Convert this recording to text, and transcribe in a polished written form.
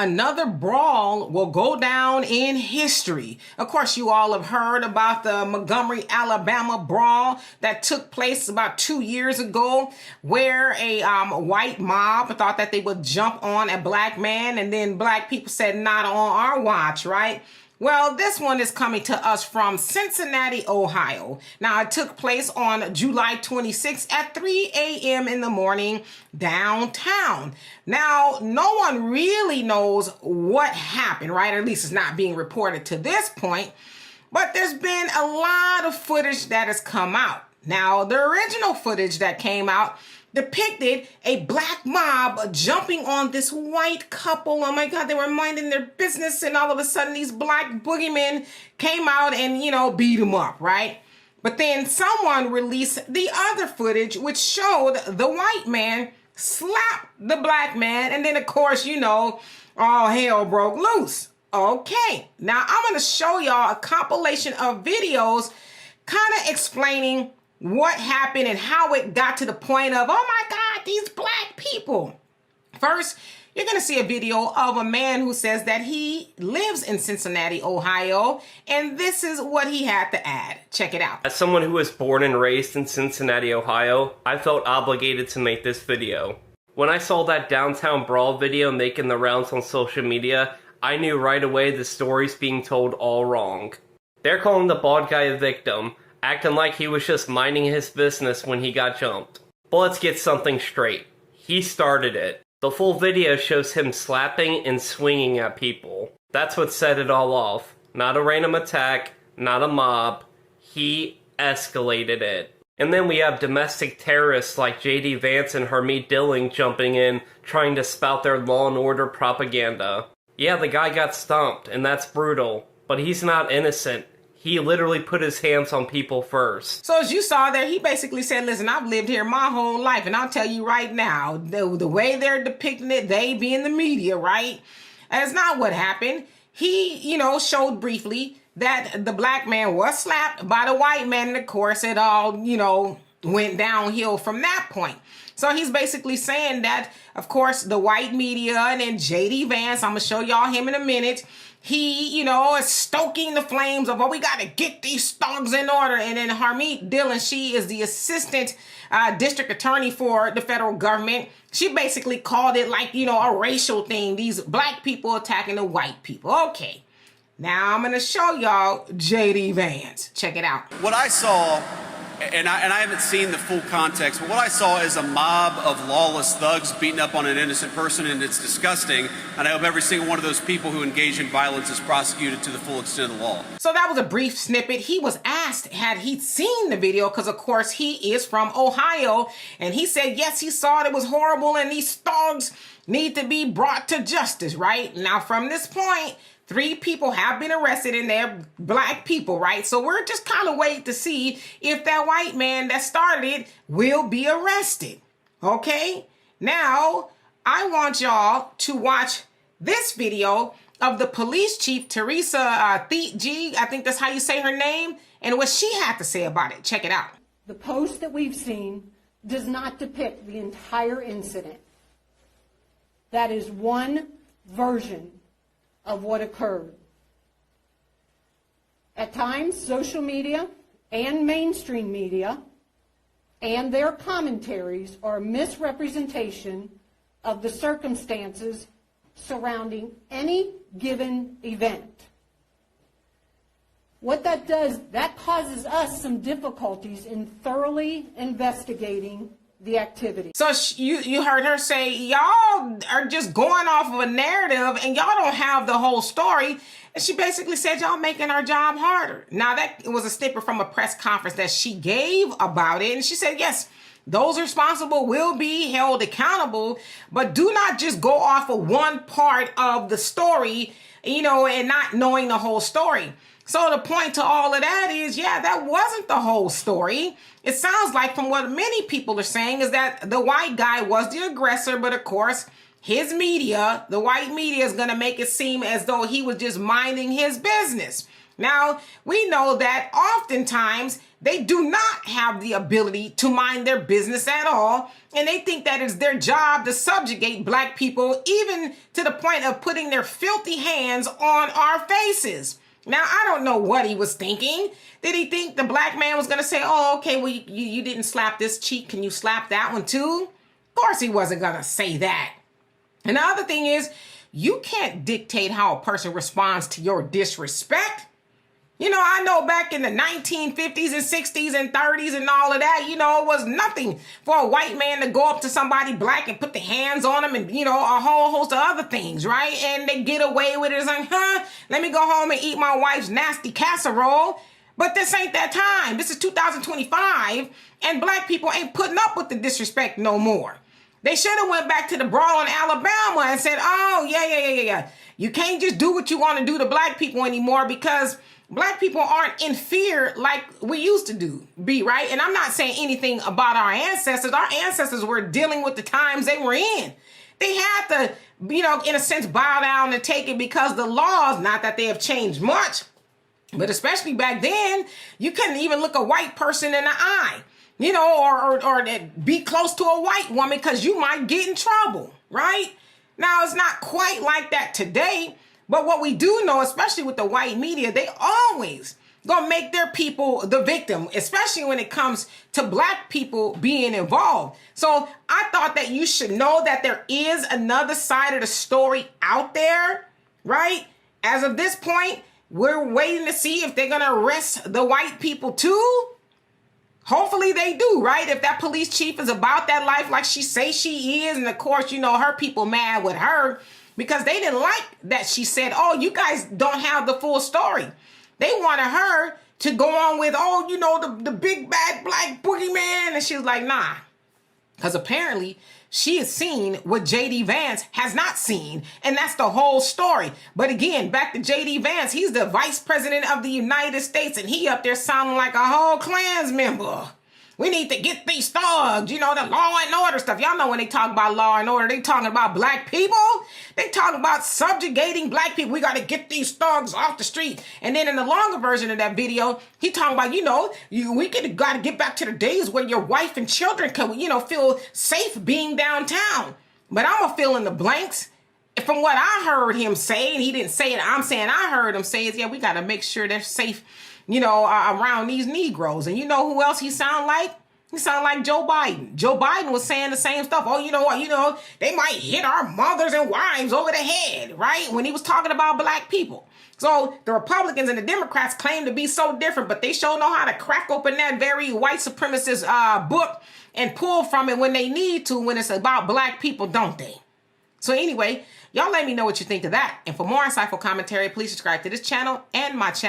Another brawl will go down in history. Of course, you all have heard about the Montgomery, Alabama brawl that took place about 2 years ago, where a white mob thought that they would jump on a black man, and then black people said, not on our watch, right? Well, this one is coming to us from Cincinnati, Ohio. Now, it took place on July 26th at 3 a.m. in the morning downtown. Now, no one really knows what happened, right? Or at least it's not being reported to this point. But there's been a lot of footage that has come out. Now, the original footage that came out depicted a black mob jumping on this white couple. Oh my God, they were minding their business, and all of a sudden these black boogeymen came out and, beat them up, right? But then someone released the other footage, which showed the white man slap the black man, and then of course, all hell broke loose. Okay, now I'm going to show y'all a compilation of videos kind of explaining what happened and how it got to the point of, oh my God, these black people. First, you're going to see a video of a man who says that he lives in Cincinnati, Ohio, and this is what he had to add. Check it out. As someone who was born and raised in Cincinnati, Ohio, I felt obligated to make this video. When I saw that downtown brawl video making the rounds on social media, I knew right away the story's being told all wrong. They're calling the bald guy a victim, acting like he was just minding his business when he got jumped. But let's get something straight. He started it. The full video shows him slapping and swinging at people. That's what set it all off. Not a random attack, not a mob. He escalated it. And then we have domestic terrorists like J.D. Vance and Harmeet Dillon jumping in, trying to spout their law and order propaganda. Yeah, the guy got stomped, and that's brutal. But he's not innocent. He literally put his hands on people first. So as you saw there, he basically said, listen, I've lived here my whole life, and I'll tell you right now, the way they're depicting it, they being the media, right? That's not what happened. He, showed briefly that the black man was slapped by the white man, and of course it all, went downhill from that point. So he's basically saying that, of course, the white media and then J.D. Vance, I'm going to show y'all him in a minute, he, is stoking the flames of, we got to get these thugs in order. And then Harmeet Dillon, she is the assistant district attorney for the federal government. She basically called it like, a racial thing. These black people attacking the white people. Okay. Now I'm going to show y'all J.D. Vance. Check it out. What I saw, and I haven't seen the full context, but what I saw is a mob of lawless thugs beating up on an innocent person, and it's disgusting. And I hope every single one of those people who engage in violence is prosecuted to the full extent of the law. So that was a brief snippet. He was asked had he seen the video, because of course he is from Ohio, and he said yes, he saw it was horrible, and these thugs need to be brought to justice, right? Now from this point, 3 people have been arrested, and they're black people, right? So we're just kind of waiting to see if that white man that started it will be arrested, okay? Now, I want y'all to watch this video of the police chief, Teresa G, I think that's how you say her name, and what she had to say about it. Check it out. The post that we've seen does not depict the entire incident. That is one version of what occurred. At times, social media and mainstream media and their commentaries are a misrepresentation of the circumstances surrounding any given event. What that does, that causes us some difficulties in thoroughly investigating the activity. So you heard her say, y'all are just going off of a narrative and y'all don't have the whole story. And she basically said, y'all making our job harder. Now that was a snippet from a press conference that she gave about it. And she said, yes, those responsible will be held accountable, but do not just go off of one part of the story, and not knowing the whole story. So the point to all of that is, yeah, that wasn't the whole story. It sounds like from what many people are saying is that the white guy was the aggressor, but of course, his media, the white media, is going to make it seem as though he was just minding his business. Now, we know that oftentimes they do not have the ability to mind their business at all, and they think that it's their job to subjugate black people, even to the point of putting their filthy hands on our faces. Now, I don't know what he was thinking. Did he think the black man was going to say, oh, okay, well, you didn't slap this cheek. Can you slap that one too? Of course he wasn't going to say that. And the other thing is, you can't dictate how a person responds to your disrespect. You know, I know back in the 1950s and 60s and 30s and all of that, you know, it was nothing for a white man to go up to somebody black and put the hands on them and, you know, a whole host of other things, right? And they get away with it. It's like, let me go home and eat my wife's nasty casserole. But this ain't that time. This is 2025, and black people ain't putting up with the disrespect no more. They should have went back to the Brawl in Alabama and said, oh, yeah. You can't just do what you want to do to black people anymore, because black people aren't in fear like we used to be, right? And I'm not saying anything about our ancestors. Our ancestors were dealing with the times they were in. They had to, you know, in a sense, bow down and take it, because the laws, not that they have changed much, but especially back then, you couldn't even look a white person in the eye, you know, or be close to a white woman, because you might get in trouble, right? Now, it's not quite like that today. But what we do know, especially with the white media, they always gonna make their people the victim, especially when it comes to black people being involved. So I thought that you should know that there is another side of the story out there, right? As of this point, we're waiting to see if they're gonna arrest the white people too. Hopefully they do, right? If that police chief is about that life like she say she is, and of course, you know, her people mad with her, because they didn't like that she said, oh, you guys don't have the full story. They wanted her to go on with, oh, you know, the big bad black boogeyman. And she was like, nah. Because apparently she has seen what J.D. Vance has not seen. And that's the whole story. But again, back to J.D. Vance. He's the vice president of the United States. And he up there sounding like a whole Klans member. We need to get these thugs, you know, the law and order stuff. Y'all know when they talk about law and order, they talking about black people. They talking about subjugating black people. We got to get these thugs off the street. And then in the longer version of that video, he talking about, you know, we got to get back to the days where your wife and children can, you know, feel safe being downtown. But I'm going to fill in the blanks. From what I heard him say, and he didn't say it, I'm saying I heard him say is, yeah, we got to make sure they're safe, you know, around these Negroes. And you know who else he sound like? He sound like Joe Biden. Joe Biden was saying the same stuff. Oh, you know what? You know, they might hit our mothers and wives over the head, right? When he was talking about black people. So the Republicans and the Democrats claim to be so different, but they sure know how to crack open that very white supremacist book and pull from it when they need to, when it's about black people, don't they? So anyway, y'all let me know what you think of that. And for more insightful commentary, please subscribe to this channel and my channel.